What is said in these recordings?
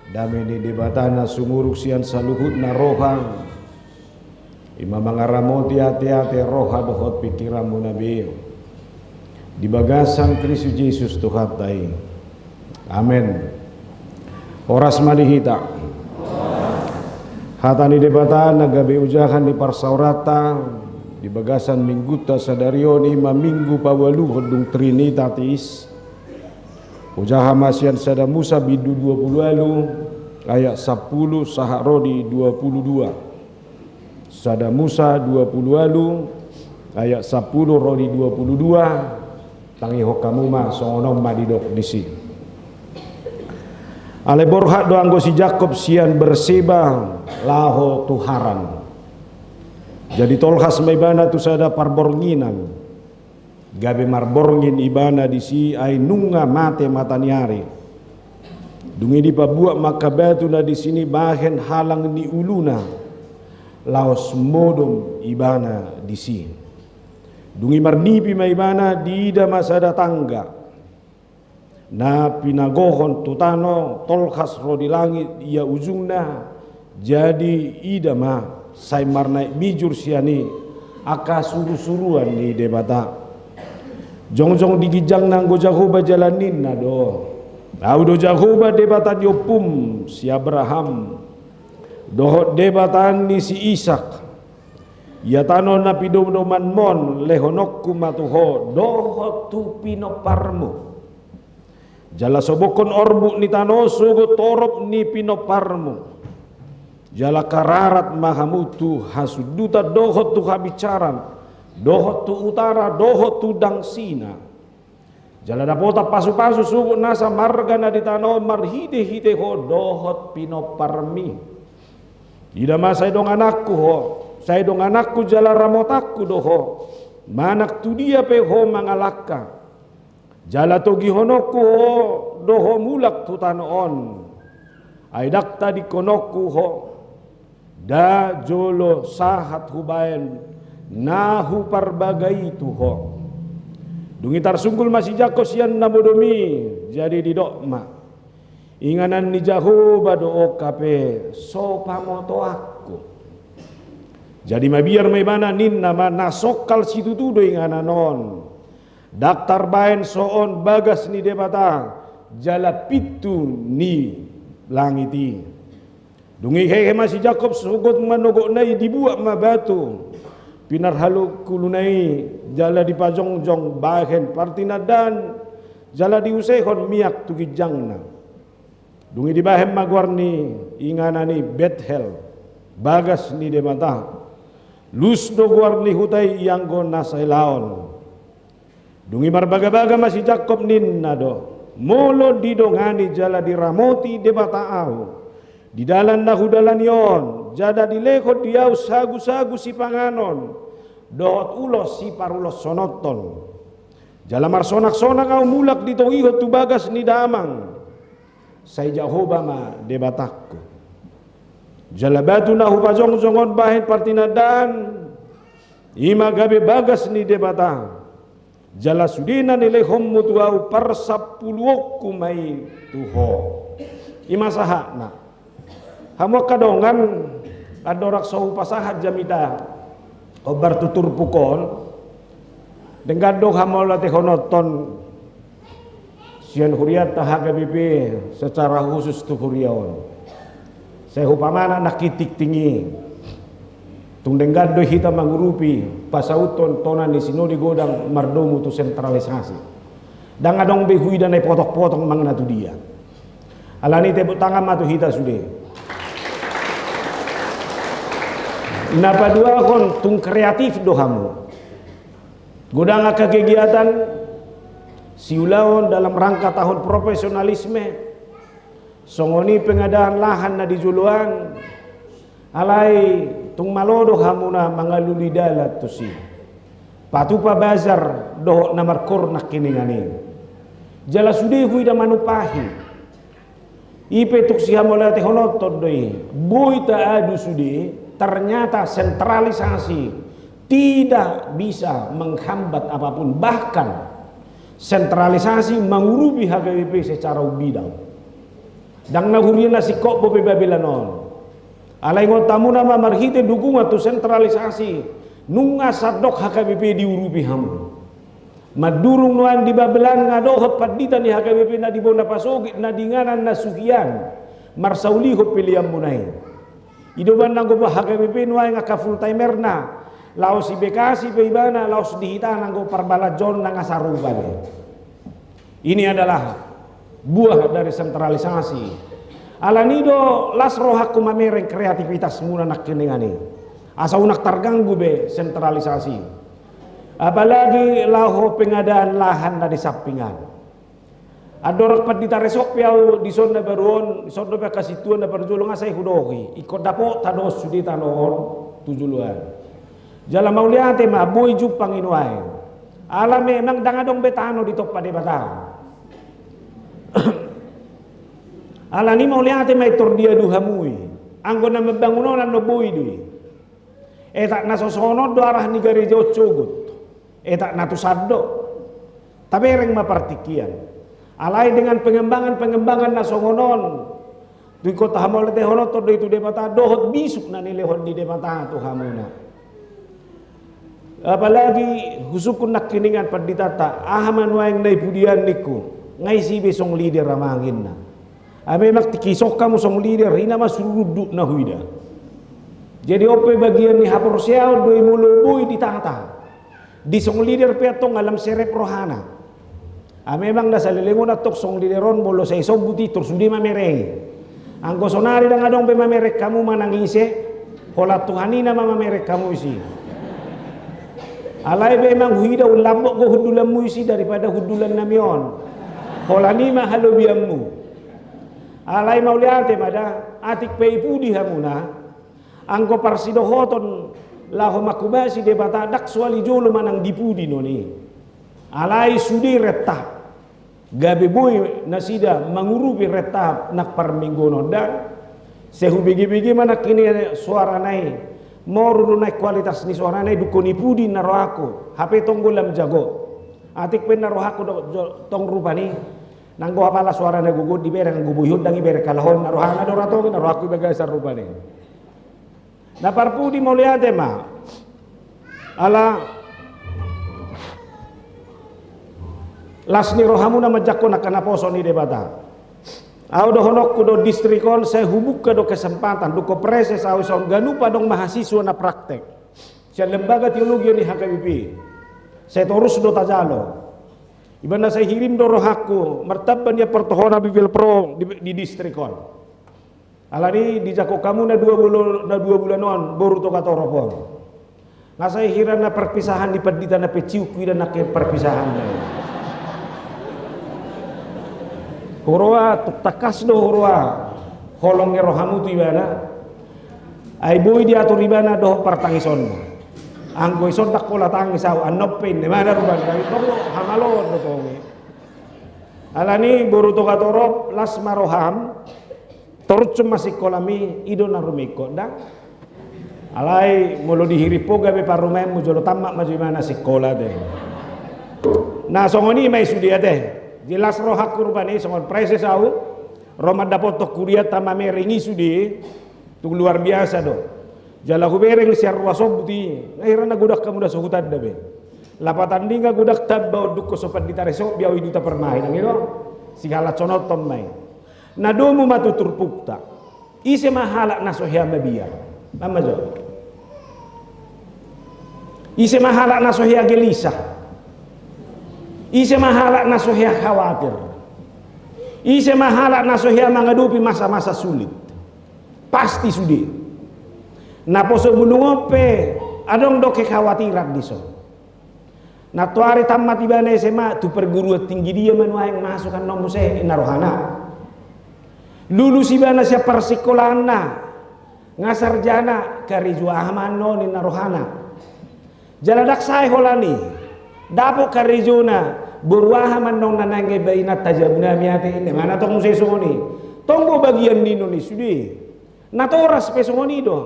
Dami ni debatana sumuruk sian saluhut na roha ima mangaramoti hati-hati roha dohot pikiranmu nabi di bagasan Kristus Yesus Tuhan tai. Amin. Oras malihita hatani debatana gabe ujahan di parsaurata di bagasan mingguta sadarioni ma minggu pawalu hodung trinitatis ujaha masian sada Musa bidu 20 alu ayat 10 saharodi 22 sada Musa 20 alu ayat 10 rodi 22 tangi hokamuma songonom madidok disi ale borhat doanggo si Jakob sian berseba laho tuharan jadi tolhas maibana tu sada parbornginan gabe marborngin ibana disi ay nunga mate mataniari dungi di pabuak maka batu na di sini bahen halang ni uluna laos modom ibana disi dungi marnipi maibana di masada tangga na pinagohon tutano tolhas rodi langit ia ujungna jadi idama say marnai bijur siani aka suru-suruan ni debata jong-jong digijang nang go Jahoba jalanin na do. Au do Jahoba debatan yopum si Abraham. Dohot debatan ni si Ishak. Ya tano na pidoman mon lehonokku matuho dohot tu pinoparmu. Jala sobokon orbu ni tano sugo torop ni pinoparmu. Jala kararat mahamutu hasuduta dohot tu habicaran. Dohot tu utara, dohot tu dangsina. Jala dapota pasu-pasu suku nasa marga na ditano marhide-hide ho dohot pinoparmi. Ida masay dong anakku ho, say dong anakku jala ramotakku doho. Manak tu dia pe ho mangalaka. Jala to gihonokku ho doho mulak tu tanoon. Aidak tadi konokku ho da jolo sahat hubayan. Nahu parbagai tuho dungi tarsungkul masih Jakob sian nabodomi jadi di dokma inganan ni Jahoba do kape sopa moto aku jadi mabiar maibana nin nama nasokal situ tudo ingananon daftar baen soon bagas ni debata jala pitu ni langiti dungi hehe masih Jakob sugot manogok nai dibuat mabatu pinar halu kulunai jala dipajong-jong bahen partina dan jala diusehon miak tugijangna dungi di bahem magwarni inganani Bethel bagas ni demata lus do gwarni hutai yanggo nasai laon dungi marbaga-baga masih Jakob ninna do molo didongani jala diramoti debata au di dalan nahudalan yon jada dilekot diau sagu-sagu si panganon dohot ulos si parulos sonoton jalamar sonak-sonak au mulak ditongiho tu bagas ni damang say Jahoba ma debatakku jalabatu nahu pajong-jongon bahen partinadan ima gabe bagas ni debata jala sudina nilehom mutu au parsapuluokku mai tuho ima sahakna hamo kadongan adorak sahu pasahat jamita obar tutur pukol dengadong hamo latih honoton sian huriat tahaga bibi secara khusus tu huriaon saya upamana nakitik tinggi tung dengaddo hita mangurupi pasauton tonan di sinodi godang mardomu tu sentralisasi dan adong behui dan potok-potok mangna tu dia alani tepuk tangan matu hita sudah. Napa dua kon tung kreatif dohamu godang aka kegiatan siulaon dalam rangka tahun profesionalisme songoni pengadaan lahan na di Juluan alai tung malodo hamuna mangaluli dalat tu si patupa bazar doh namar kornak kiningani jala sudi hui da manupahi ipe tuk si hamolate honotot doi boy ta adu sudi ternyata sentralisasi tidak bisa menghambat apapun bahkan sentralisasi mengurupi HKBP secara bidang dang nahurian na sikok po Babilanon. Alay ngotamu nama marhite dukungan tu sentralisasi nunga sadok HKBP diurupi hamu. Madurung nuan di Babelan ngadohot padita ni HKBP na di bona pasogit na dinganan na suhian marsauli ho pilihan munay. Idoban nang go HKBP nuay nga ka full timer na laos si Bekasi pe ibana laos dihita nang go parbalajon nang asaruban. Ini adalah buah dari sentralisasi. Alanido las rohak kumamereng kreativitas muna nak keningani. Asa unak terganggu be sentralisasi. Apalagi laho pengadaan lahan na di sampingan. Adorak pad ditaresok piau di sonda baruon, di sonda pa kasituan na perjulungan say hudoki. Ikot dapo tados sudi tanoon tujuluan. Jala mauliate ma boy jup panginuay. Alam memang dangadong betano dito pa di bata. Alani mauliate may tordia duhamui. Anggo na mabangunan no boy dui. Etak nasosonod do arah ni gareja otsugut. Etak natusado. Tabereng mapartikian. Alay dengan pengembangan na songonon. Di kota hamol te honot to itu debata dohot bisuk na nilehon di debata to hamuna. Apalagi husukun nak kiningan paditata ahaman waeng nay pudian niku ngai si besong leader ramangin na. Abe mak tikisok kamu song leader hina masuruduk na huida. Jadi ope bagian ni hapor siao doi mulubui ditata. Di song leader petong alam serep rohana. Memang nasa lelengon atok song leaderon bolo sa isobuti tursudi mamereng. Ang gosonari dang adong pe mamerek kamu manangise hola tuhanina mamerek kamu isi. Alay memang huida ulambok go hudulanmu isi daripada hudulan namion. Hola ni mahalobiammu. Alay mauliate mada atik pe ipudi hamuna. Angko parsidohoton laho makubasi debata dak suali jolo manang dipudi noni. Alay sudi retap. Gabi boy nasida mangurupi retap nak parminggono dan sehu bigi-bigi mana kini suara nai moru naik kualitas ni suara nai dukoni pudi naro aku HP tonggolam jago atik pen naro aku tong rupani nanggo apala suara nai gugut di bereng gubuyud dangi bereng kalahon naro hana dorato naro aku bagasar rupani na parpudi mau lihat ma ala las ni rohamu na majako na kanaposo ni debata. Au do honok kudo distrikon saya hubuk ke do kesempatan do koprese au son ganu padong mahasiswa na praktek. Saya lembaga teologi ni HKBP. Saya terus do tajalo. Ibana saya hirim do rohaku martaban dia pertohona bibil pro di distrikon. Alani di jako kamu na 2 bulan non baru to katoropon. Ngasai hiran na perpisahan di padita na peciu kuida na ke perpisahan. Horoa takas do horoa holong rohamu tu ibana ai boy dia atur ibana do partangison anggo ison dak pola tangis au anopen de mana ruban kami toro hamalo do tongi alani buru to katorop las maroham torut masih kolami ido na rumiko dak alai mulo dihiripo gabe parumem mujolo tamak maju mana sekolah deh nah songoni mai sudia deh jelas rohak kurbani songon preses au Roma dapat kuliah tamame ringi sudi tu luar biasa do jala kubereng siar wasobti akhirnya gudak kamu dah suhutan dabe lapatan dingga gudak tabau dukko sopat ditaresok biau iduta permain ngiro sigala conoton mai nadomu matu turpukta ise mahala nasohya mabiar mama jo ise mahala nasohya gelisah ise mahala nasohya khawatir. Ise mahala nasohya menghadapi masa-masa sulit. Pasti sudi. Naposo bulungope adong do kekhawatiran diso. Na tuari tamat ibana SMA tu perguruan tinggi dia manuang masukan nomuse inarohana. Lulus ibana sia persikolana ngasarjana karijua ahmano ni narohana. Jaladak sai holani. Dapo karizona berwaha manong nanange bainat tajabna miate ini mana tong sesoni tonggo bagian nino ni sudi natoras pesoni do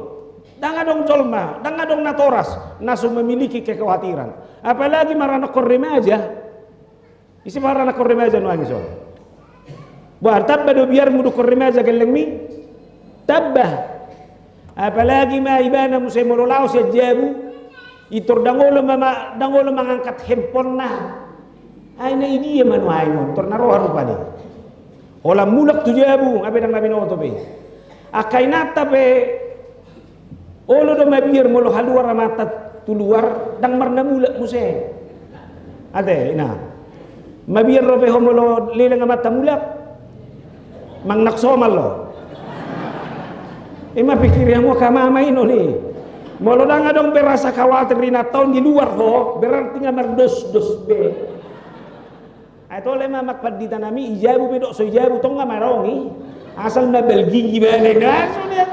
dangadong colma dangadong natoras nasu memiliki kekhawatiran apalagi marana korremaja isi marana korremaja no angiso Buat tabah do biar mudu korremaja kelengmi tabah. Apalagi ibana musay mololaw siya jabu itor dangolo mangangkat handphone na ay na idiya manuhay mo tor narohan pa ni ola mulak tu jabu abe dang nabi no to be akay nata be olo do mabir molo haluar mata tuluar dang marna mulak musay ade ina mabir ro be homolo lilang mata mulak mang naksomal lo pikirnya mo kamamain oli. Molo na nga dong berasa khawatir na taon di luar ho, berarti nga mardos-dos be. Ato le makpadita nami ijabu be do so ijabu tong nga marongi. Asal na belgigi ba na so niya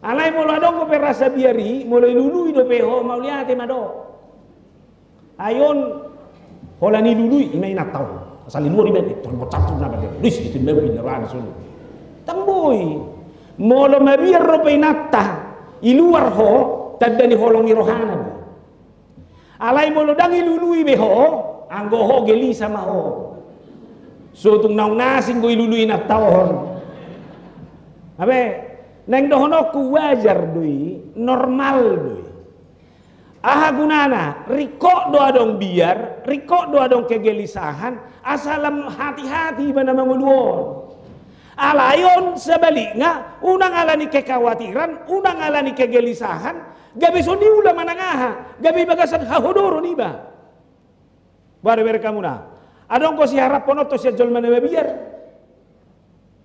Alay molo dong ko berasa biari, molo ilului do pe ho mauliate mado. Ayon hola ni lului imay nataw. Asal luar ibe tor mo tatun na ba de. Dis itu mebi na ran so. Tamboy molo mabir ro pinata iluar ho tadda ni holong rohana alay molo dang ilului be ho anggo ho geli sama ho so tung naung nasing go ilului na tawon abe neng dohono ku wajar dui normal dui aha gunana riko do adong biar riko do adong kegelisahan asalam hati-hati bana manguluon alayon sebaliknya unang alani kekhawatiran unang alani kegelisahan gabi soni ula manangaha gabi bagasan hahodoro niba baru kamu na adong ko si harap ponoto si jol mana biar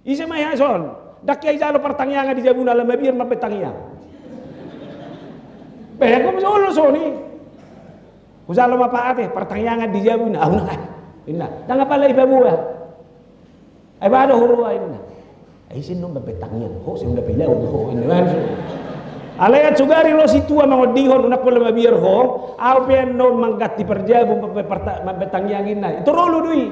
isi maya son dakyai jalo pertanyaan di jabuna la biar mapetangya be ko solo soni usalo mapaate pertanyaan di jabuna auna inna tanga pala ibabuah ay bado huruay na ay sino mapetangyan ho sino napilaw ho inwan alay at sugari lo situa mga dihon una ko mabir ho alpen non manggati perjabu mapetangyangin na ito rolo dui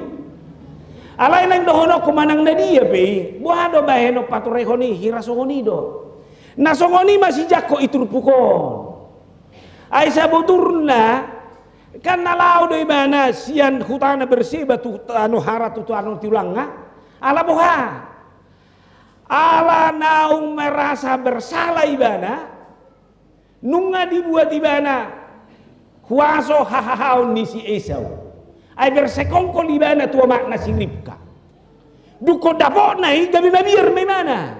alay nang dohono kumanang na dia pe buhado baheno paturehoni hirasongoni do nasongoni masih jako iturpukon ay sabuturna kan nalaw do ibana sian hutana bersih batu anu harat tu anu tulanga ala boha ala naung merasa bersalah ibana nunga dibuat ibana kuaso hahahaun ni si Esau ay bersekongkol ibana tua makna si Ribka duko dapok nai gabi mabir may mana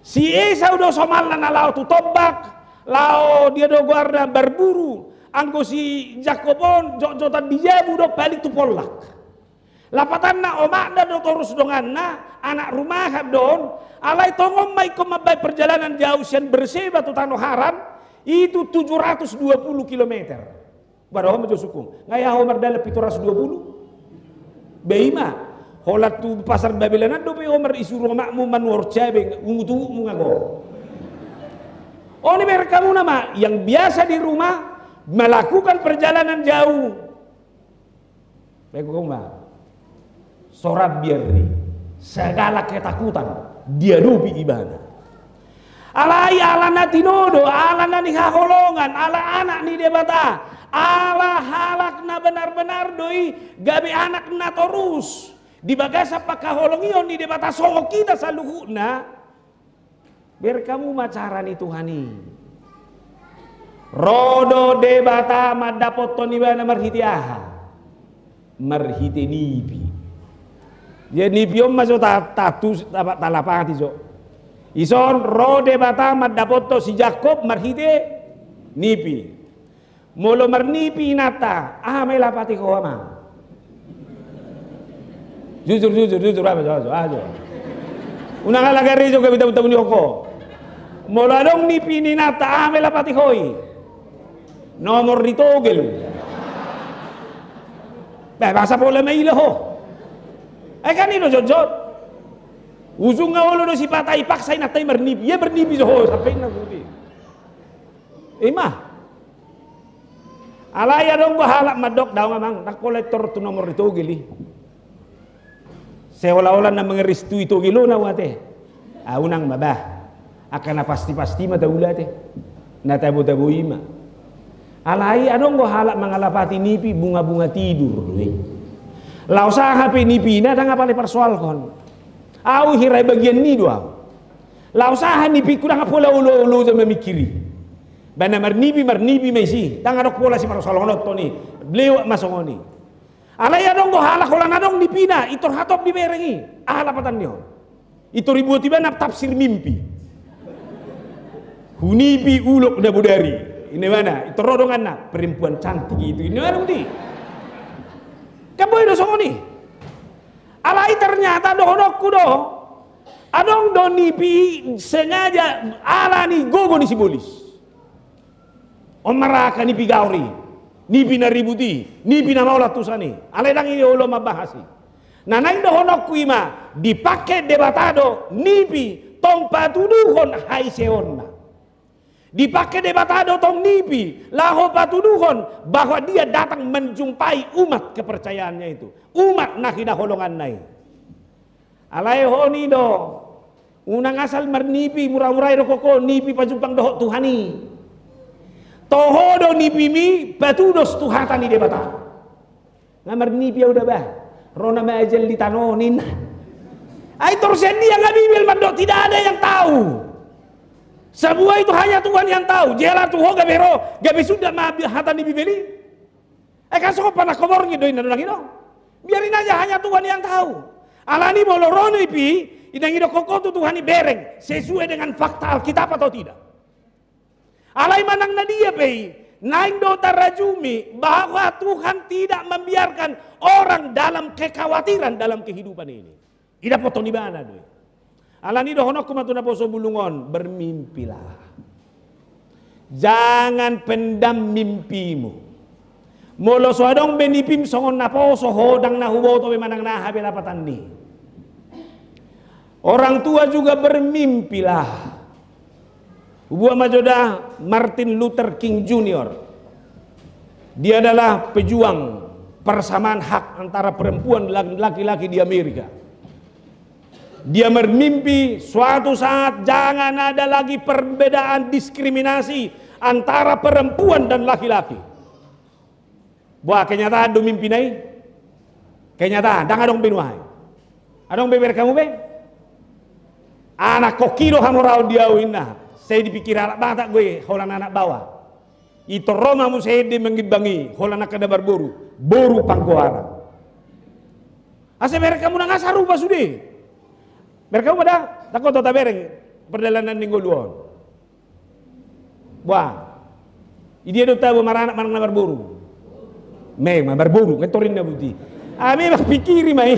si Esau do somal na lao tu tobak lao dia do guarda berburu anggo si Jakobon jotan dijabu do balik tu polak lapatan na omak na do terus dongan na anak rumah don alay tongom may kumabay perjalanan jauh sian bersih batu tanoharan itu 720 km baru ho sukum ngaya ho mardala 720 beima holat tu pasar Babilanan do pe Omar isuru makmu manwor cabe ngutu ngago oni kamu nama yang biasa di rumah melakukan perjalanan jauh beko ma sorab biarni segala ketakutan dia dupi ibana alai alana tinodo alana ni haholongan ala anak ni debata ala halak na benar-benar doi gabe anak na torus di bagasa pakaholongion di debata songo kita saluhuna biar kamu macaran itu hani rodo debata madapot ibana marhitiaha marhiti nipi jadi biom masuk tatu talapati jo ison rode bata madapoto si Jakob marhide nipi molo marnipi nata may lapati ko ama jujur apa ajo unang alagari jo kabita buta ni ko molo adong nipi ni nata may lapati koy nomor ditogel bahasa pola may ilaho kanino jojot usung nga ulo do si patay paksay natay marnipi ya bernipi so sampai na budi mah alaya dong bahala madok daw ngamang nakkolektor tu nomor itu gili seolah-olah na mengeristu itu gilo na wate unang mabah akan na pasti mataula te natabu-tabu ima alai adong bahala mangalapati nipi bunga-bunga tidur Lau saha pe ni pina da ngapa le persoal kon. Au hirai bagian ni doa. Lau saha ni pi kurang apa ulo sama mikiri. Bana marnibi mesi. Tang adok pola si persoal konot to ni. Beliau masuk ni. Alai adong go hala kolan adong ni pina itor hatop di berengi. Ahala patan nyo. Itor ribu tiba nap tafsir mimpi. Hunipi ulok da budari. Ini mana? Itor rodongan na perempuan cantik itu. Ini mana budi? Kaboy do songoni. Alai ternyata dohodokku do. Adong do nipi sengaja ala ni gogo ni sibolis. Omaraka nipi gauri. Nipi na ributi. Nipi na maulat tusani. Alai dang ini ulo mabahasi. Nanang dohodokku ima dipakai debatado nipi tong patuduhon hai seonna. Dipakai debatado tong nipi laho patuduhon bahwa dia datang menjumpai umat kepercayaannya itu. Umat nakida holongan nai. Alai honi do unang asal marnipi murah-murah do koko nipi pajumpang dohok Tuhani toho do nipi mi batudos tuhatani debata ngamar nipi udah bah rona majel ditanonin ay torsendi yang ngabibil mando tidak ada yang tahu semua itu hanya Tuhan yang tahu jela tuho gabe sudah mabi hatani bibeli kan sok panah komornya doin nang ino biarin aja hanya Tuhan yang tahu. Alani moloroni pi idang ido kokotu Tuhani bereng sesuai dengan fakta Alkitab atau tidak. Alai manang na dia pe naing do tarajumi bahwa Tuhan tidak membiarkan orang dalam kekhawatiran dalam kehidupan ini. Ida poto ni bana do. Alani do honok kumatuna poso bulungon bermimpilah. Jangan pendam mimpimu. Molo soadong benipim songon naposo hodang na huboto be manang na habela patandi. Orang tua juga bermimpilah. Buah majoda Martin Luther King Jr. Dia adalah pejuang persamaan hak antara perempuan dan laki-laki di Amerika. Dia bermimpi suatu saat jangan ada lagi perbedaan diskriminasi antara perempuan dan laki-laki. Buah kenyataan do mimpi nai. Kenyataan, dang adong binuai. Adong beber kamu be? Anak kokiro hamorau diawin nah. Saya dipikir anak bata gue holan anak bawah. Itu Roma mu saya menggibangi holan anak kadabar boru panggoara. Ase berek kamu nang asaru pasude. Berek kamu pada takut tak bereng perjalanan ninggoluan. Wah. Dia do tahu marana manang nabar boru. Memang berburu ngetorin na buti. Ami mak pikiri mai.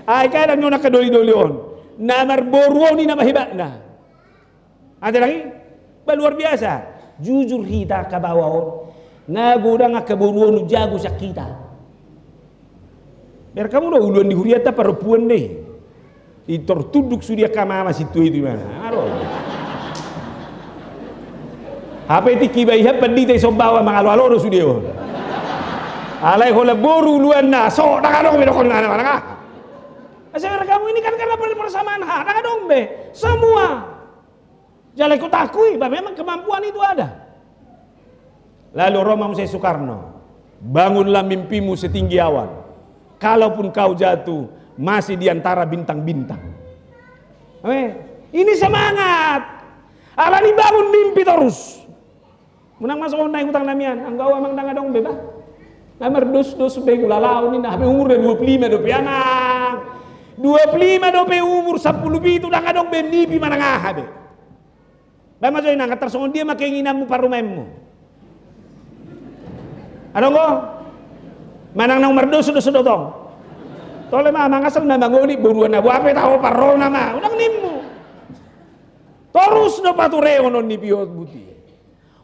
Ay kadang nuna kadoli-dolion. Namar boruo ni nama hebat na. Ada lagi? Luar biasa. Jujur kita kabawon. Nagudang akaboruo nu jago sa kita. Biar kamu do uluan di huriata perempuan deh. Itortuduk sudia kamama situ itu mana. Aro. HP tikibai hapan di te sombawa mangalo-alo sudia. Alai hola boru luan na so nakadong medokon na mana. Asal kamu ini kan karena persamaan hak, nah dong be, semua. Jangan ikut takui, bah memang kemampuan itu ada. Lalu Roma Musai Soekarno, bangunlah mimpimu setinggi awan. Kalaupun kau jatuh, masih di antara bintang-bintang. Ini semangat. Alani bangun mimpi terus. Menang masuk naik hutang namian, anggau emang dang dong be bah. Namar dos be gulalau ni nah be umur 25 do anak. 25 dope umur 10 itu dah kadong benipi mana ngahabe. Bama joy nang katersongon dia makinginanmu parumemmu. Adong ko? Manang nang merdos sudah tong. Tole mah mangasal na mangoli buruan na buape tahu parona mah. Udang nimmu. Terus no patureo non nipi buti.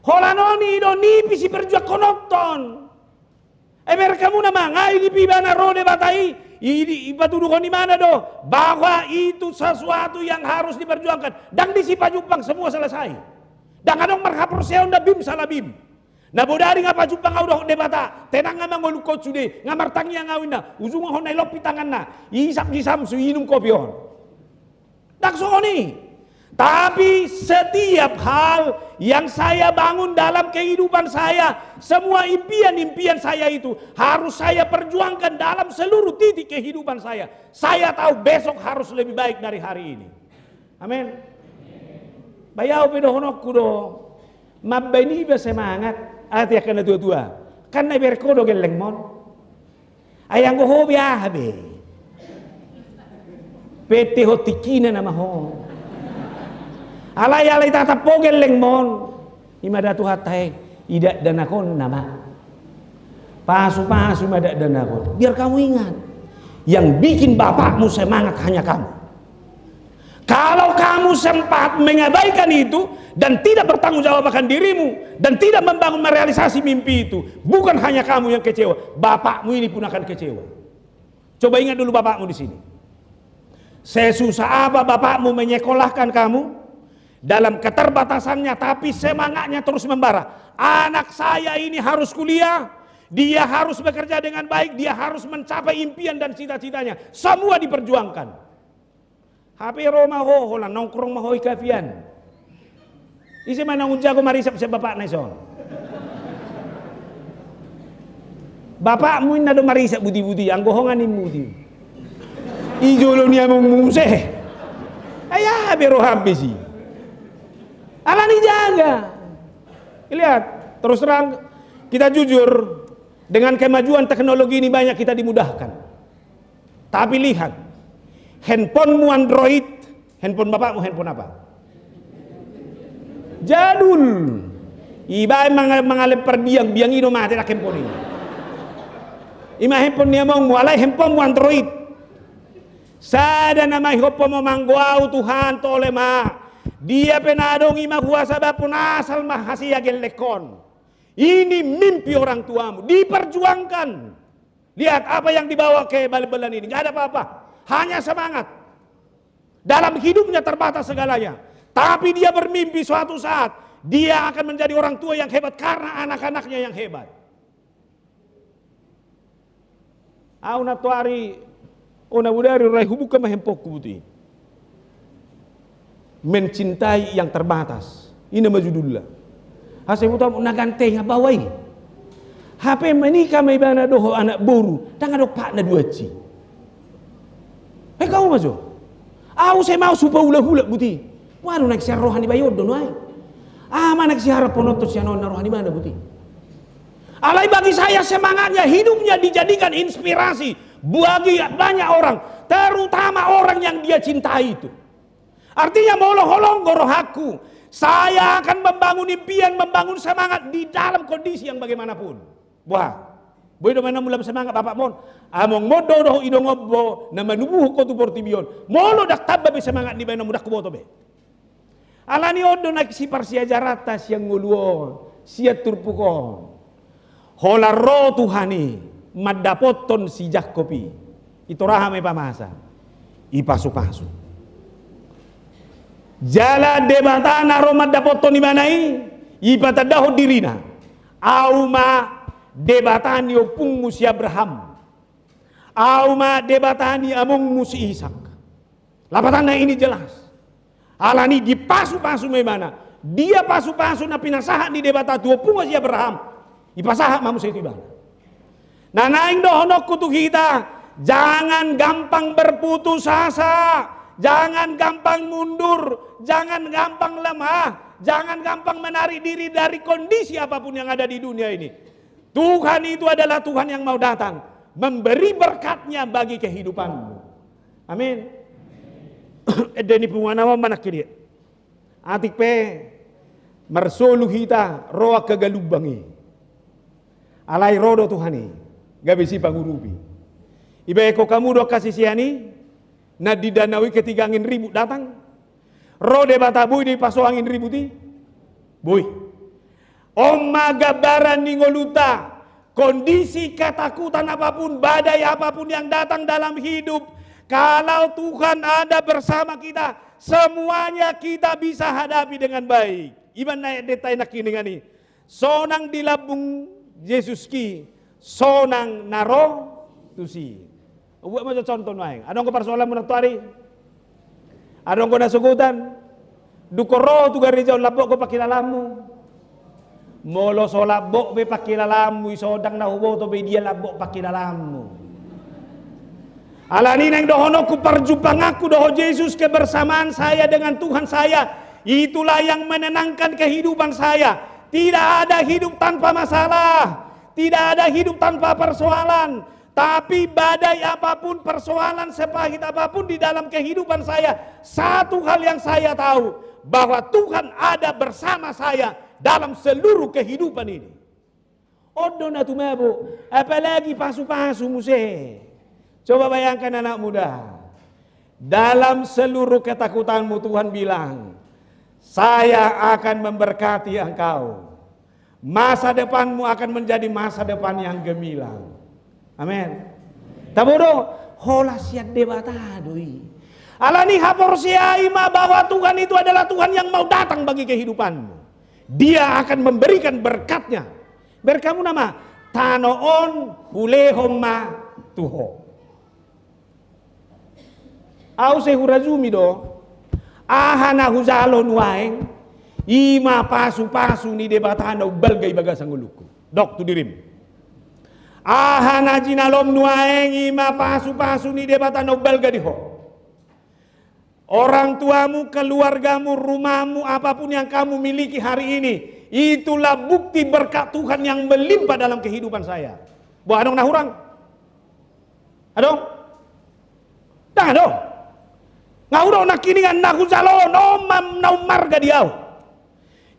Holanoni do nipi si perjuang konokton. Mereka muna mah ngai nipi bana rode batai. Ipatuduhkan di mana do bahwa itu sesuatu yang harus diperjuangkan dan disipa Jepang semua selesai dan kadang marhapur seon da bim salah bim na bodari ngapa Jepang kau doh debata tenang nga mangolu ko sude ngamar tangi yang ngawin na ujung honai lopi tangan na isap gisam su inum kopi on dak soni Tapi setiap hal yang saya bangun dalam kehidupan saya, semua impian-impian saya itu harus saya perjuangkan dalam seluruh titik kehidupan saya. Saya tahu besok harus lebih baik dari hari ini. Amin. Bayau pedohonok kudo, mabeni bersemangat, hati akan tua-tua. Karena berkodo geleng mon. Ayang go hobi habe. Pete hotikina nama ho. Alay tatapogel leng mon. Imada tu hatai idak danakon nama. Pasu-pasu imadak danakon. Biar kamu ingat, yang bikin bapakmu semangat hanya kamu. Kalau kamu sempat mengabaikan itu dan tidak bertanggung jawab akan dirimu dan tidak membangun merealisasi mimpi itu, bukan hanya kamu yang kecewa, bapakmu ini pun akan kecewa. Coba ingat dulu bapakmu di sini. Sesusah apa bapakmu menyekolahkan kamu dalam keterbatasannya, tapi semangatnya terus membara. Anak saya ini harus kuliah, dia harus bekerja dengan baik, dia harus mencapai impian dan cita-citanya. Semua diperjuangkan. HP Roma ho lah nongkrong mahoi kafian. Isi mana unjago marisap si bapak naison. Bapakmu ini nado marisap budi-budi, ang gohongan ni budi. Ijolo niya mong muse. Ayah bero habis sih. Ala ni jaga. Lihat, terus terang kita jujur, dengan kemajuan teknologi ini banyak kita dimudahkan. Tapi lihat, handphonemu Android, handphone bapakmu handphone apa? Jadul. Iba mengalami perbiang biang ino mati nak handphone ini. Ima handphone niya mong mualay handphonemu Android. Sada nama hihopo mo mangguau Tuhan tole ma. Dia penadong ima kuasa bapun asal mahasya gelekon. Ini mimpi orang tuamu, diperjuangkan. Lihat apa yang dibawa ke bal-balan ini, nggak ada apa-apa. Hanya semangat. Dalam hidupnya terbatas segalanya. Tapi dia bermimpi suatu saat dia akan menjadi orang tua yang hebat karena anak-anaknya yang hebat. Auna tuari ona budari rai hubuka mahempok kubuti. Mencintai yang terbatas. Ini nama judulnya. Hasai mutam naganteng abawai. HP menikah may bana doho anak boru, tanga dok pak na duaci. Kau masuk. Aku saya mau supaya hula-hula buti. Waduh nak siar rohani bayod don wai. Mana siar ponotos yang nona rohani mana buti. Alai bagi saya semangatnya hidupnya dijadikan inspirasi bagi banyak orang, terutama orang yang dia cintai itu. Artinya molong-holong gorohaku. Saya akan membangun impian, membangun semangat di dalam kondisi yang bagaimanapun. Wah, boleh do mana mulam semangat bapak mon. Among modo do idongobo na manubuh ko tu portibion. Molo dak tabba be semangat di mana mudak kuboto be. Alani odo nak si parsia jarata siang nguluo, sia turpukon. Hola ro Tuhani madapoton si Jakobi. Itu rahame pamasa. Ipasu-pasu. Jala debatana romad dapoto ni manai ipatadaho dirina auma debatani opung musi Abraham auma debatani among musi Ishak. Lapatana ini jelas alani dipasu-pasu memana dia pasu-pasu na pinasahan di debata tuo opung musi Abraham ipasaha mamusa itu ibana. Nanaing dohonok kutu kita jangan gampang berputus asa. Jangan gampang mundur, jangan gampang lemah, jangan gampang menarik diri dari kondisi apapun yang ada di dunia ini. Tuhan itu adalah Tuhan yang mau datang, memberi berkatnya bagi kehidupanmu. Amin. Edeni punganawa manak kiri. Atik pe mersolu kita roa kegalubangi. Alai rodo Tuhani, gabisi pangurupi. Iba eko kamu do kasih siani. Na di danawi ketika angin ribut datang, rode batabuy di paso angin ributi, boy. Oma gabaran ningoluta, kondisi ketakutan apapun, badai apapun yang datang dalam hidup, kalau Tuhan ada bersama kita, semuanya kita bisa hadapi dengan baik. Iban naik detai nak ini ngani, sonang dilabung Yesus ki, sonang naro tusi. Buat macam contoh naik. Adong ko persoalan mo nagtuari. Adong ko nasugutan. Dukoro tu gari jauh labok ko pakilalamu. Molo so labok be pakilalamu isodang na hubo to be dia labok pakilalamu. Alani neng dohono ku perjumpaan aku doho Yesus kebersamaan saya dengan Tuhan saya. Itulah yang menenangkan kehidupan saya. Tidak ada hidup tanpa masalah. Tidak ada hidup tanpa persoalan. Tapi badai apapun, persoalan sepahit apapun di dalam kehidupan saya, satu hal yang saya tahu, bahwa Tuhan ada bersama saya dalam seluruh kehidupan ini. Odo na tumabo, apalagi pasu-pasu muse. Coba bayangkan anak muda. Dalam seluruh ketakutanmu Tuhan bilang, saya akan memberkati engkau. Masa depanmu akan menjadi masa depan yang gemilang. Amin. Tabodo, hola siat debatadoi. Alani hapor siaima bahwa Tuhan itu adalah Tuhan yang mau datang bagi kehidupanmu. Dia akan memberikan berkatnya. Berkamu nama tanoon hulehoma tuho. Au sehurazumi do. Ahana huzalo nuaeng. Ima pasu-pasu ni debatana balgai bagasang uluku. Dok tu dirim. Ahana jinalom nuaeng ima pasu-pasu ni debatana balgai diho. Orang tuamu, keluargamu, rumahmu, apapun yang kamu miliki hari ini, itulah bukti berkat Tuhan yang melimpah dalam kehidupan saya. Buah adong nahurang? Adong? Dah adong? Ngahurang nakiningan nahuzalon, omam naumarga diau.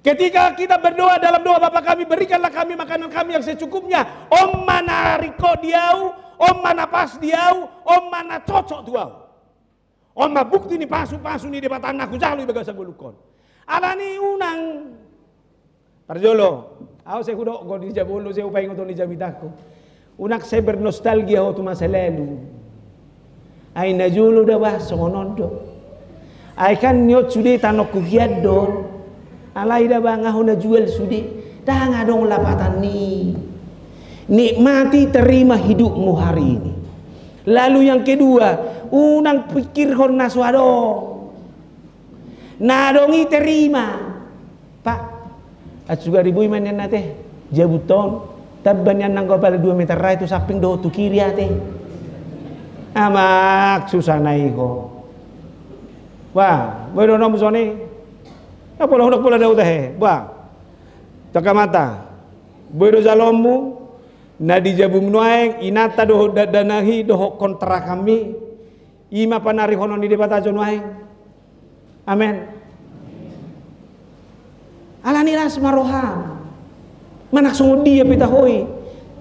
Ketika kita berdoa dalam doa Bapa kami, berikanlah kami makanan kami yang secukupnya. Om mana riko diau, om mana pas diau, om mana cocok tuau. Oma bukti ni pasu-pasu ni debat anakku jalu ibaga sa gulukon. Alani unang parjolo. Ako saya kudok ko di jabolo saya upay ngoto ni jamitako. Unak saya bernostalgia ho tu masa lalu. Ay najulo da ba songonondo. Ay kan nyot sudi tanok kuhiad don. Alay da ba ngaho na jual sudi. Dah ngadong lapatan ni. Nikmati terima hidupmu hari ini. Lalu yang kedua, unang pikir hon naswado. Nadongi terima. Pak, at juga ribu iman yan nate. Jabuton, taban yan nang kapal 2 meter right to saping do to kiri ate. Amak susanay ko. Wah, boy do nom soni. Apa lo pula daw tahe. Wah. Takamata. Boy do zalomu. Na di jabum nuaeng inata doho danahi doho kontra kami ima panari hono ni debata nuaeng. Amen. Alanilah semaroham. Manak sungudi ya pita hoi.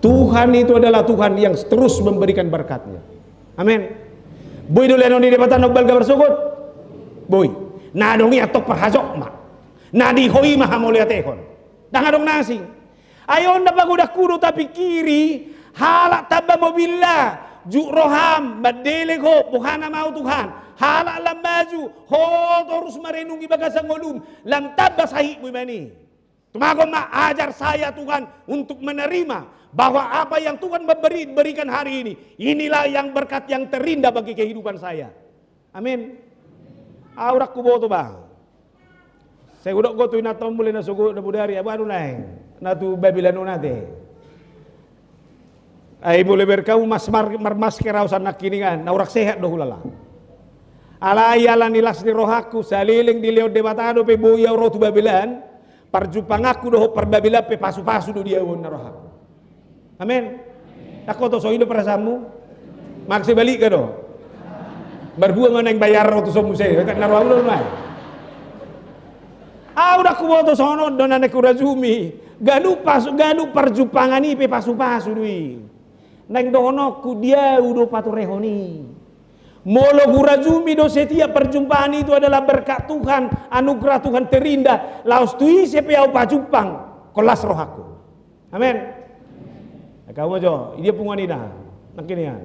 Tuhan itu adalah Tuhan yang terus memberikan berkatnya. Amen. Boy do leno ni debata nogbal gabar sugot. Boy. Na dongi atok perhazok ma. Na di hoi mahamuliatehon. Dangadong nasi. Ayon na pagudak kudo tapi kiri halak taba mobila juk roham badeleg ho buhana mau Tuhan halak lam maju ho terus merenungi bagasang ngolum lam taba sahih mani tumagom ma ajar saya Tuhan untuk menerima bahwa apa yang Tuhan berikan hari ini inilah yang berkat yang terindah bagi kehidupan saya. Amin. Aurak kubo to bang. Saya udah go tu inatom mulai na sugo na budari abano naeng. Natu Babilano nate. Ay boleh berkau mas kerau sanak kiningan naurak sehat doh lala. Alayalan nilas ni rohaku saliling diliau debatado pe boya rotu Babilan parjupang aku doh perbabila pe pasu-pasu do dia won rohaku. Amin. Aku to so hidup perasamu. Maksi balik ka do. Berbuang nang bayar rotu somu saya tak naruh ulo nai. Udah kuboto sono donane kurazumi. Ganu perjumpangan ipe pasu-pasu dui. Neng dono ku dia udah paturehoni. Molo kurazumi do setiap perjumpaan itu adalah berkat Tuhan, anugerah Tuhan terindah. Laos tui sepiau pajumpang kelas rohaku. Amin. Kau jo, dia punganina. Nakinian.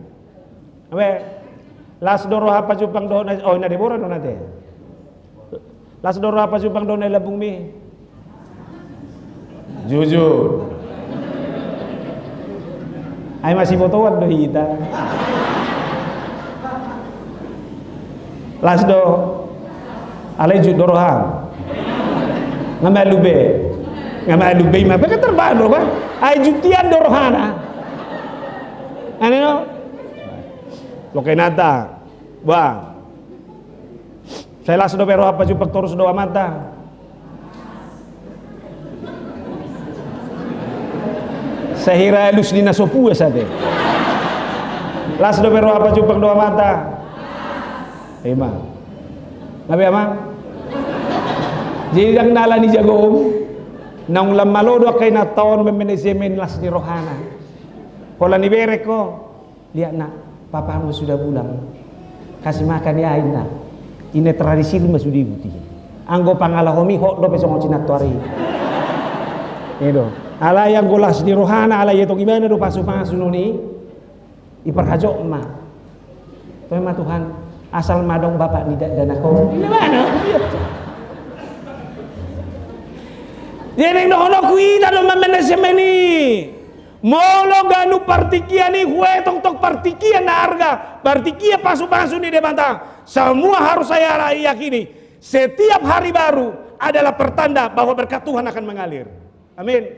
Amin. Las do roha pajumpang do oh na debora do nate. Las do roha pajumpang do na labung mi. Jujur. Ay masih fotoan do hita. Las do alay judoroham. ngamalube ngamalube ma baka terbano ba ay jutian do rohana ano no lo kay nata ba saya las do pero apa jupag torus do amata sahira lus di nasopu sate las do pero apa jupag do amata Ima, nabi ama, jadi nala ni jagom, nang lamalodo kay na taon memenesemen las ni rohana, pola ni berek ko, lihat nak, papamu sudah pulang, kasih makan ya ina, ini tradisi mas sudah ikuti, anggo pangalahomi hok do pesong cinat tuari, itu, ala yang golas ni rohana, ala itu gimana do pasu noni, iperhajok ma, tuh ma Tuhan. Asal madong bapak tidak dan aku gimana jadi no kuita do mamenesemeni molo ganu partikia ni huetong tok partikia na arga partikia pasu ni demanta semua harus saya yakini setiap hari baru adalah pertanda bahwa berkat Tuhan akan mengalir amin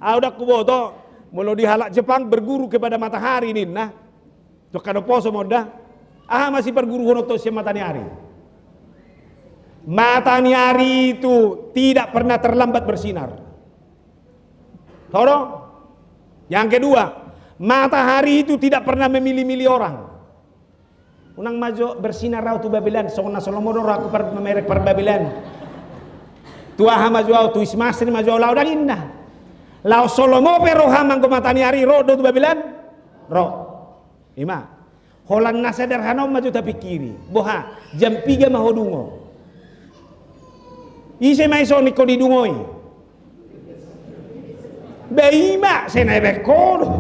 udah kuboto molo dihalak Jepang berguru kepada matahari ini nah dokado poso moda masih berguru hono to matahari. Matahari itu tidak pernah terlambat bersinar. Tahu? Yang kedua, matahari itu tidak pernah memilih-milih orang. Unang majo bersinar rau tu Babilan, sona Solomon aku merek per Babilan. Tuaha majo au tu ismasri majo lau dan indah. Lau Solomon pero hamang ko matahari ro do tu Babilan. Ro. Ima. Holan na sederhana maju tapi kiri boha jam 3 mahodungo ise mai so ni ko didungoi beima senai bekodo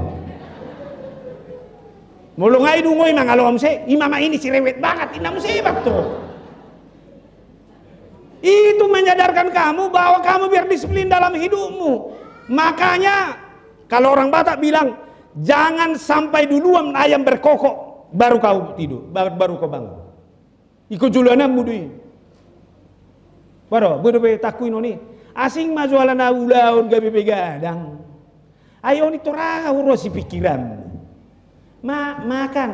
mulungai dungoi mangalom se imama ini si rewet banget inam sebat tuh itu menyadarkan kamu bahwa kamu biar disiplin dalam hidupmu makanya kalau orang Batak bilang jangan sampai duluan ayam berkokok baru kau tidur, baru kau bangun. Iko julana mudui. Baru, bedo takui noni. Asing majualan ulaun gabe begadang. Ayo ni toraga urusi pikiran. Makan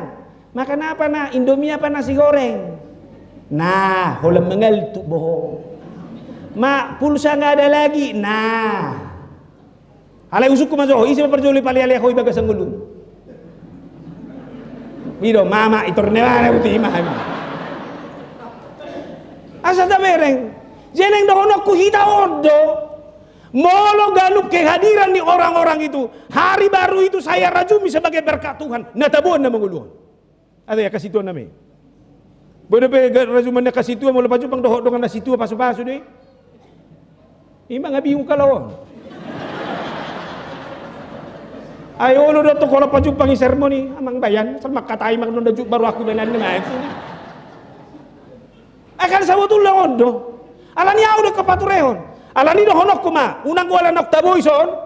apa nak? Indomie apa nasi goreng? Nah, holam mengal tu bohong. Pulsa nggak ada lagi. Nah, alai usuk majo. Isi perjoli pali alai hoi bagas anggulu. Bido mama itu renewara uti imah. Asa ta bereng. Jeneng dohono ku hita odo. Molo ganup kehadiran di orang-orang itu. Hari baru itu saya rajumi sebagai berkat Tuhan. Natabuan na manguluan. Ada ya kasih tuan nami. Bodo pe rajuman na kasih tuan molo pajupang doho dengan nasi tua pasu-pasu deh. Ima ngabiyong kalawon. Ayo lo dato kalau paju pangi sermoni amang bayan sama katai mak nunda baru aku benan dengan itu. Akan sabutul laondo. Alani udah kepaturehon. Alani do honok kuma unang wala nok taboison.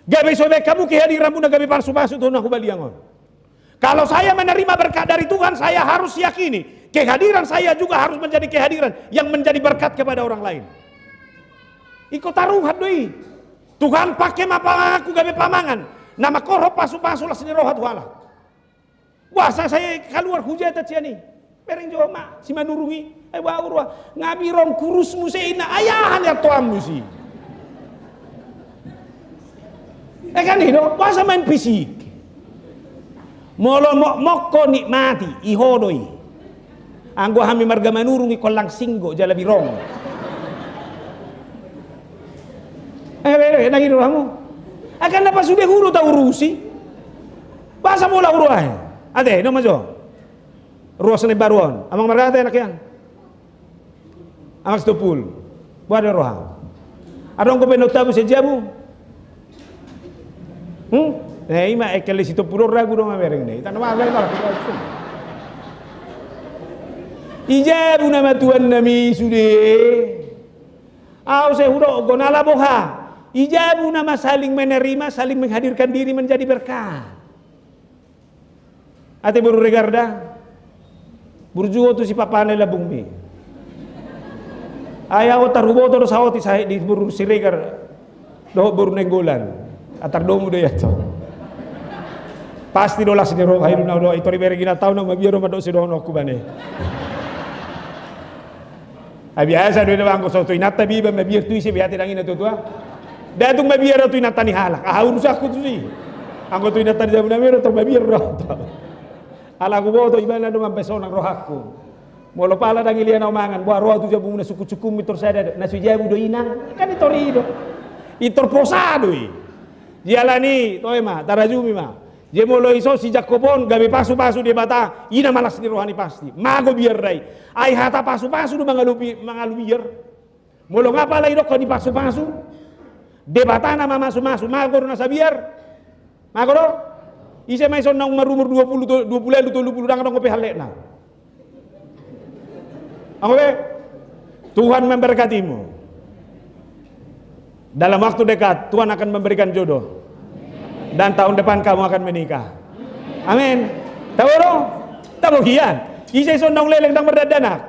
Gabe sobe kamu kehadiranmu na gabe parsu-pasu tuh aku baliangon. Kalau saya menerima berkat dari Tuhan, saya harus yakini kehadiran saya juga harus menjadi kehadiran yang menjadi berkat kepada orang lain. Iko taruhan doi. Tuhan pakai mapa aku gabe pamangan. Nama koro pasu-pasu lah sini rohat wala. Wah saya keluar hujat ciani. Pereng jauh mak si manurungi. Urwa ngabi rong kurus museina ayahan ya tuamu sih. Kan itu masa main fisik. Molo mokko nikmati ihodoi. Anggo hami marga manurungi kolang singgo jalabi rong. Nang itu kamu. Akan dapat sudah huru tahu urusi. Bahasa mula uruai. Ade, no majo. Ruas ni baruan. Amang marga enak yan. Amang stupul. Buat roha. Adong ko penotabu sejabu. Ima ekele situ puro ragu dong amereng nih. Tanah apa itu? Ijabu nama Tuhan nami sudah. Au sehudo gonala boha. Ijabu nama saling menerima, saling menghadirkan diri menjadi berkah. Ate baru regarda. Burjuo tu si papane labung mi. Ayaw tarubo to sa oti sa di buru siregar do buru nenggolan atar domu do yato. Pasti do las ni ro hayro na do ito ribere gina taw na mabiro mado si do no kubane. Abiasa do bangko so to inata biba mabir tu isi biati dangin to tua. Datung mabir to inata ni halak. Ahur sa ku tu si. Angko to inata di jamuna mero to mabir ro. Ala ku bo to ibana do mampeso nang rohakku. Molo pala dang ilian omangan buah roh tu jabu na suku-suku mitor sada na sujabu do inang kan itorido itor posado i jalani toy ma tarajumi ma je molo iso si jakobon gabe pasu-pasu di bata ina malas ni rohani pasti mago biar dai ai hata pasu-pasu do mangalupi biar molo ngapa lai dok di pasu-pasu de bata na masu-masu mago na sabiar mago do ise mai son nang marumur 20 dang dong ngopi halekna. Oke, Tuhan memberkatimu. Dalam waktu dekat Tuhan akan memberikan jodoh. Dan tahun depan kamu akan menikah. Amin. Tahu dong? Tahu kian. Isai sondong leleng dang berdadanak.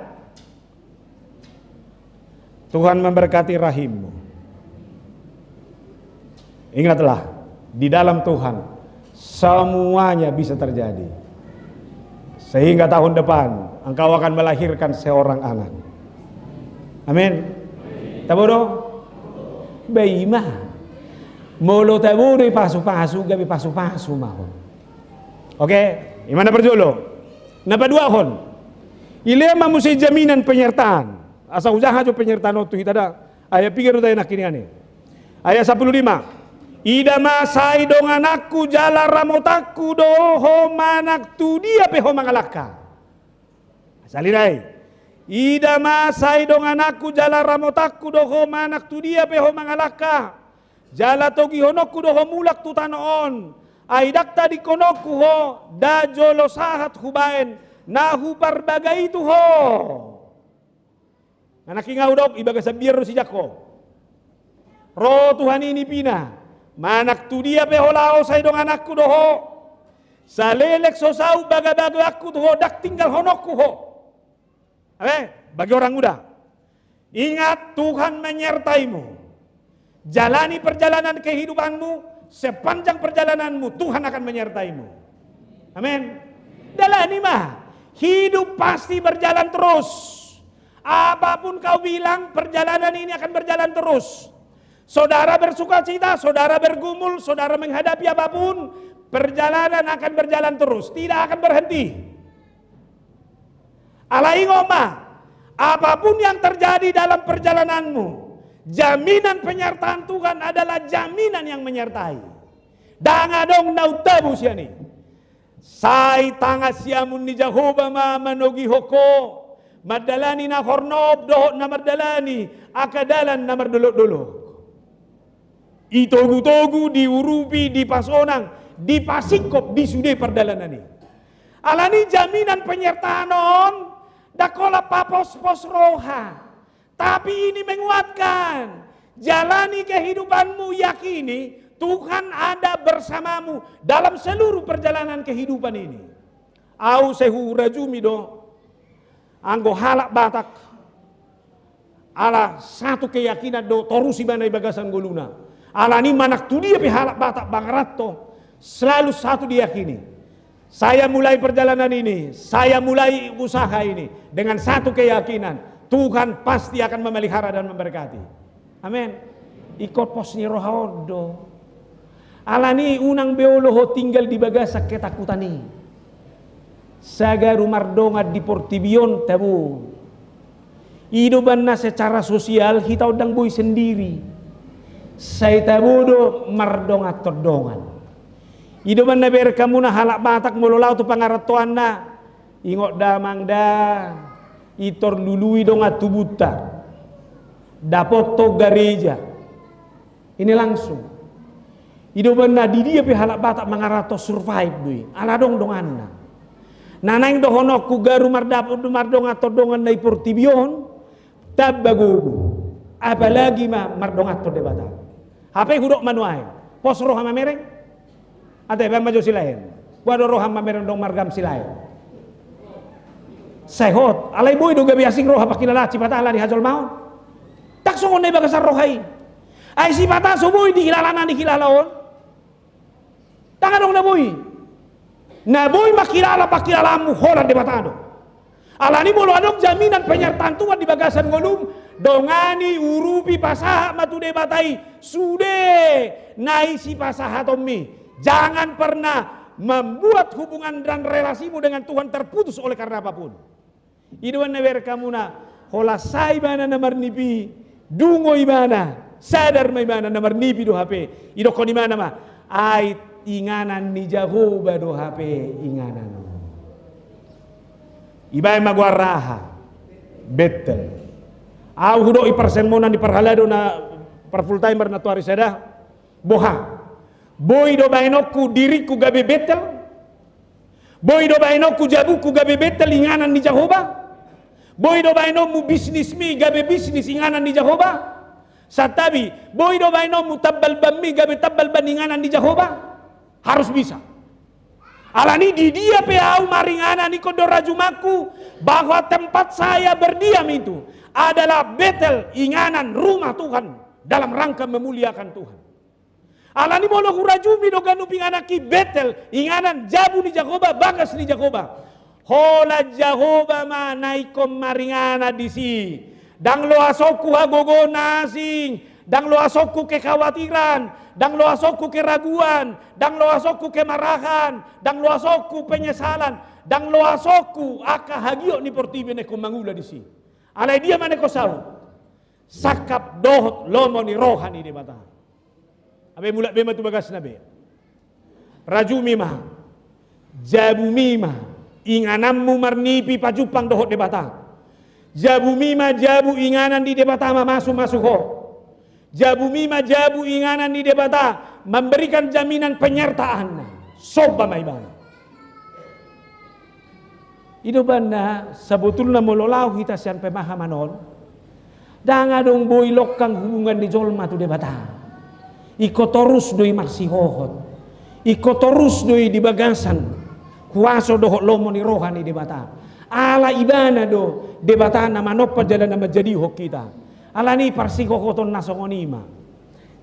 Tuhan memberkati rahimmu. Ingatlah, di dalam Tuhan semuanya bisa terjadi. Sehingga tahun depan engkau akan melahirkan seorang anak. Amin. Taboro? Baima. Molo taboro pasu-pasu gabi pasu-pasu mau. Oke, gimana perjolo? Napa dua hon? Ilema musi jaminan penyertaan. Asa usaha jo penyertaan itu hitada. Aya pikir udah enak ini ane. Ayat 15. Ida masai dong anakku jala ramotaku doho manak tu dia peho mangalaka. Salirai. Ida masai dong anakku jala ramotaku doho manak tu dia peho mangalaka. Jala togi honokku doho mulak tu tanoon. Aidak tadi konokku ho da jolo sahat hubaen nahu parbagai itu ho. Anak ingau dok ibaga sabir si jako. Ro Tuhan ini pina. Manak tu dia peholao say dong anakku doho. Salelek sosau baga-baga aku doho dak tinggal honokku ho. Bagi orang muda, ingat Tuhan menyertaimu. Jalani perjalanan kehidupanmu, sepanjang perjalananmu Tuhan akan menyertaimu. Amin. Jalani mah, hidup pasti berjalan terus. Apapun kau bilang, perjalanan ini akan berjalan terus. Saudara bersuka cita, saudara bergumul, saudara menghadapi apapun, perjalanan akan berjalan terus, tidak akan berhenti. Alai ngoma, apapun yang terjadi dalam perjalananmu, jaminan penyertaan Tuhan adalah jaminan yang menyertai. Dangadong nautabu siani. Sai tangas siamun ni Jehovah ma manogi hoko, madalani na hornob doh na mardalani, akadalan na mardolok-dolok. Itogu-togu, diurupi, dipasonang, dipasingkop, disude perjalanan ini. Alani jaminan penyertaan on, dakola papos-pos roha. Tapi ini menguatkan, jalani kehidupanmu, yakini Tuhan ada bersamamu dalam seluruh perjalanan kehidupan ini. Au sehu rajumi do, anggo halak batak, ala satu keyakinan do torusi banai bagasan goluna. Alani manak tu dia pihalak batak bangratto selalu satu diyakini. Saya mulai perjalanan ini, saya mulai usaha ini dengan satu keyakinan, Tuhan pasti akan memelihara dan memberkati. Amin. Ikut posni rohaodo. Alani unang beoloho tinggal di bagasak ketakutan ini. Sagaru mardonga di Portibion tabu. Hidupanna secara sosial kita udang boy sendiri. Saya tabudo mardonga tordongan. Hidupan na berkamu na halak batak mululaw tu pangaratuan na. Ingot damang da. Itor lului dong atubuta. Dapot to gereja. Ini langsung. Hidupan na di dia pi halak batak mangarato survive dui. Ala dong dongan na. Nanang dohonok ku garu mardonga tordongan na Portibion. Tabagugu. Apalagi mardonga tordebata. HP hudok manuai, pos roh hama mereng, ate bang maju silain, wado roh hama mereng dong margam silain. Sehot, alai boy do gabi asing roh apa kilala cipata ala di hajol mau, songon na bagasar rohay. Ay si pata so boy di kilala na ni kilalaon. Tanganong na boy. Na boy makilala pakilalamu holan de batado. Alani mo anong jaminan penyertaan Tuhan di bagasan ngolum dongani urupi pasaha matu de batai sude naisi pasaha tommi. Jangan pernah membuat hubungan dan relasimu dengan Tuhan terputus oleh karena apapun. Iduan never kamu na hola sai bana namar nipi dungo ibana sadar mai bana namar nipi do HP ido ko di mana ma ai inganan ni Jehovah do HP inganan ibai maguaraha betel au hudo i persenmonan di perhalado na per full timer na tuari seda boha boy do bainoku diriku gabe betel boy do bainoku jabuku gabe betel inganan ni Jehovah boy do bainomu bisnis mi gabe bisnis inganan ni Jehovah satabi boy do bainomu tabbal bammi gabe tabbal ban inganan ni Jehovah harus bisa. Alani di dia peau maringana ni kodorajumaku bahwa tempat saya berdiam itu adalah Betel, inganan rumah Tuhan dalam rangka memuliakan Tuhan. Alani mono kurajumi do ganu pinganaki Betel, inganan jabu ni Jehovah, bagas ni Jehovah. Hola Jehovah manaikom maringana disi. Dang lo asoku hagogo nasing, dang lo asoku kekhawatiran. Dang lo asoku keraguan, dang lo asoku kemarahan, dang lo asoku penyesalan, dang lo asoku aka hagio ni portibe ne kumangula di si. Alai dia mana ko sau. Sakap dohot lomo ni rohani de bata. Abe mulak be matu bagas nabe. Raju mima. Jabu mima. Inganammu marnipi pajupang dohot de bata. Jabu mima jabu inganan di de bata masuk ho. Jabu mima jabu inganan di debata memberikan jaminan penyertaan soba maibana. Itu banda sebetulnya mololau kita sian pemahamanon danga dong boy lokang hubungan di jolma tu debata. Iko torus doi marsihohot. Iko torus doi di bagasan. Kuaso dohot lomo ni rohani debata. Ala ibana do debata nama nopa jalan nama jadi hok kita. Alani parsiko koton nasongonima.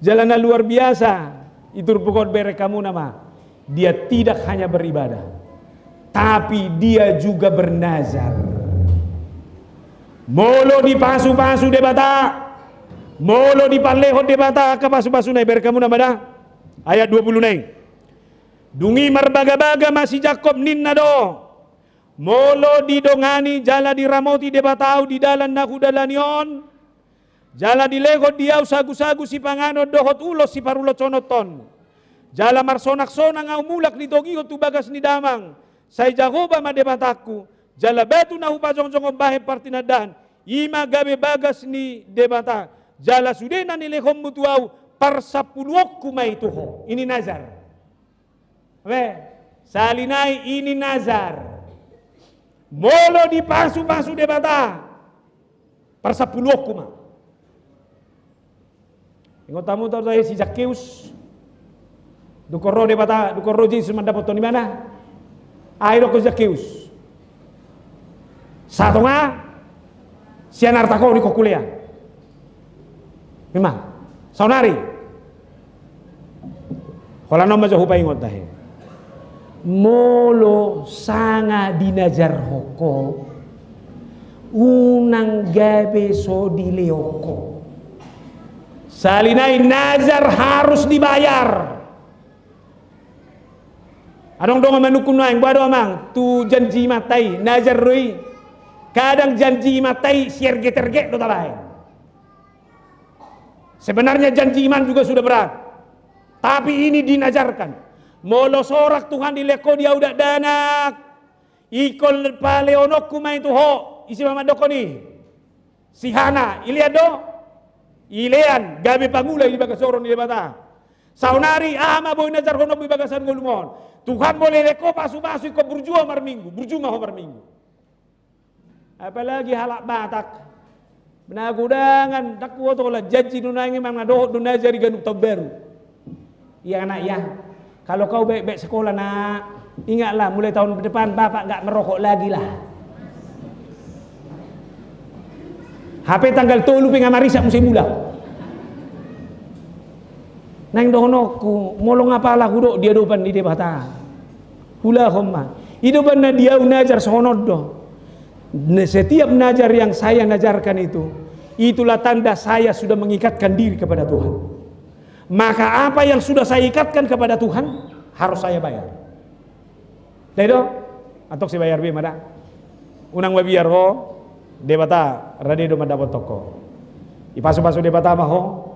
Jalan luar biasa. Itu pokok bere kamu nama. Dia tidak hanya beribadah, tapi dia juga bernazar. Molo di pasu-pasu debata. Molo di palehot debata ke pasu-pasu nai bere kamu nama dah. Ayat 20 nai. Dungi marbaga-baga masih Jakob ninna do. Molo di dongani jala di ramoti debatau di dalan naku dalanion. Jala dilegot diau sagu-sagu si pangano dohot ulos si parulo conoton. Jala marsonak-sonak ngau mulak ni dogiho tu bagas ni damang. Say Jehovah madebataku. Jala betu nahu pajong-jong bahe partinadan. Ima gabe bagas ni debata. Jala sudena ni lehom mutuau parsapuluokku maituho. Ini nazar. Salinai ini nazar. Molo di pasu-pasu debata. Parsapuluokku ma. Ingat tamu tahu saya si Zakheus, dukoro debata, dukoro Jesus mendapat di mana? Ayo ke Zakheus. Satu nga, sian artako di kuliah. Memang, saunari. Kalau nama jauh paling ingat dah. Molo sanga dinajar hoko, unang gabe so dileoko. Salinai nazar harus dibayar. Adong dong manukun naing bado amang tu janji matai nazar rui. Kadang janji matai siar geterge do tabain. Sebenarnya janji iman juga sudah berat. Tapi ini dinajarkan. Molo sorak Tuhan dileko dia udah danak. Ikol paleonok kumai tu ho isi mama dokoni. Sihana iliado. Ilean gabe pangula di bagasoron di bata. Saunari ama boy nazar hono di bagasan ngulumon. Tuhan boleh leko pasu-pasu ko berjuang mar minggu, berjumah mar minggu. Apalagi halak Batak. Benagudangan dakwa to la janji nunangi mang dohot dunajari ganuk tabaru. Iya anak ya. Kalau kau baik-baik sekolah nak, ingatlah mulai tahun depan bapak enggak merokok lagi lah. HP tanggal 3 pengamarisa musim mula. Nang donoku molong apa lah hudok dia dopan di debata. Hula homma. Idoban na dia unajar sonod do. Setiap najar yang saya najarkan itulah tanda saya sudah mengikatkan diri kepada Tuhan. Maka apa yang sudah saya ikatkan kepada Tuhan harus saya bayar. Ledo, atok si bayar bi mada. Unang mabiar ho, debata radedo madapot toko. Ipasu-pasu debata maho,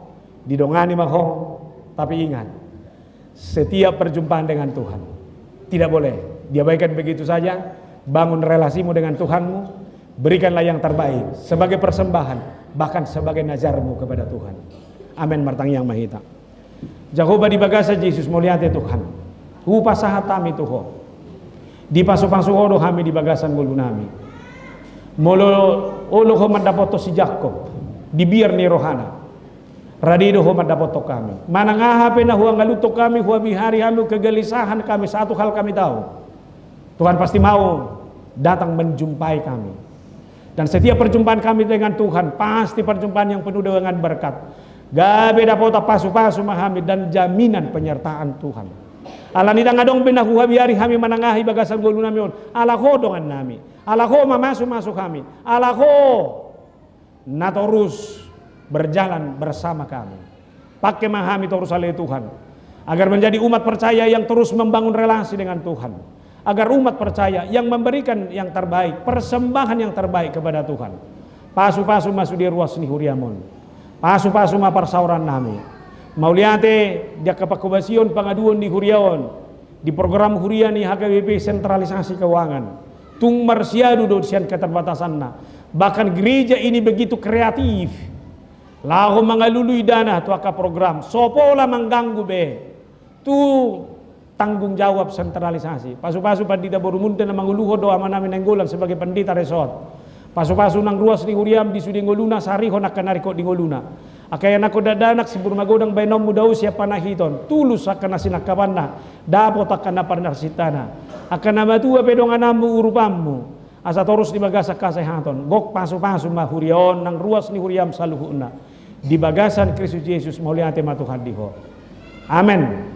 didongani maho. Tapi ingat, setiap perjumpaan dengan Tuhan tidak boleh diabaikan begitu saja. Bangun relasimu dengan Tuhanmu, berikanlah yang terbaik sebagai persembahan, bahkan sebagai nazarmu kepada Tuhan. Amin. Martang yang mahita. Jahoba di bagasa Yesus muliate Tuhan. Upa sahatami tuho. Di pasu-pasu odo kami di bagasan gulu nami. Molo olo ho mandapoto si Jakob. Di biar ni rohana. Radido ho mandapoto kami. Manangahape na huang galuto kami, huang bihari kami, kegelisahan kami, satu hal kami tahu. Tuhan pasti mau datang menjumpai kami. Dan setiap perjumpaan kami dengan Tuhan pasti perjumpaan yang penuh dengan berkat. Gabe dapota pasu-pasu mahami dan jaminan penyertaan Tuhan. Ala nidang adong binahuha biari kami manangahi bagasan gulu nami on. Ala ho dongan nami. Ala ho masuk kami. Ala ho natorus berjalan bersama kami. Pakai mahami terus oleh Tuhan. Agar menjadi umat percaya yang terus membangun relasi dengan Tuhan. Agar umat percaya yang memberikan yang terbaik, persembahan yang terbaik kepada Tuhan. Pasu-pasu masuk di ruas ni huriamon. Pasu-pasu maparsauran nami. Mauliate dia kepakubasion pengaduan di huriaon. Di program hurian ni HKBP sentralisasi keuangan. Tung marsiadu do sian keterbatasanna. Bahkan gereja ini begitu kreatif. Lahu mangalului dana tu aka program. Sopola mengganggu be. Tu tanggung jawab sentralisasi. Pasu-pasu pandita borumunten na manguluho doa manami nenggolan sebagai pendeta resort. Pasu-pasu nang ruas ni huriam di sudi ngoluna sariho nakanariko di ngoluna. Akaya nako dadanak si burmagodang bainom mudau siapa nahiton. Tulus akan nasinakabanna. Dapot akan naparnarsitana. Akan namatua pedonganamu urupammu. Asa terus di bagasa kasehaton. Gok pasu-pasu mahurion nang ruas ni huriam saluhuna. Di bagasan Kristus Yesus muliate matuhan diho. Amin.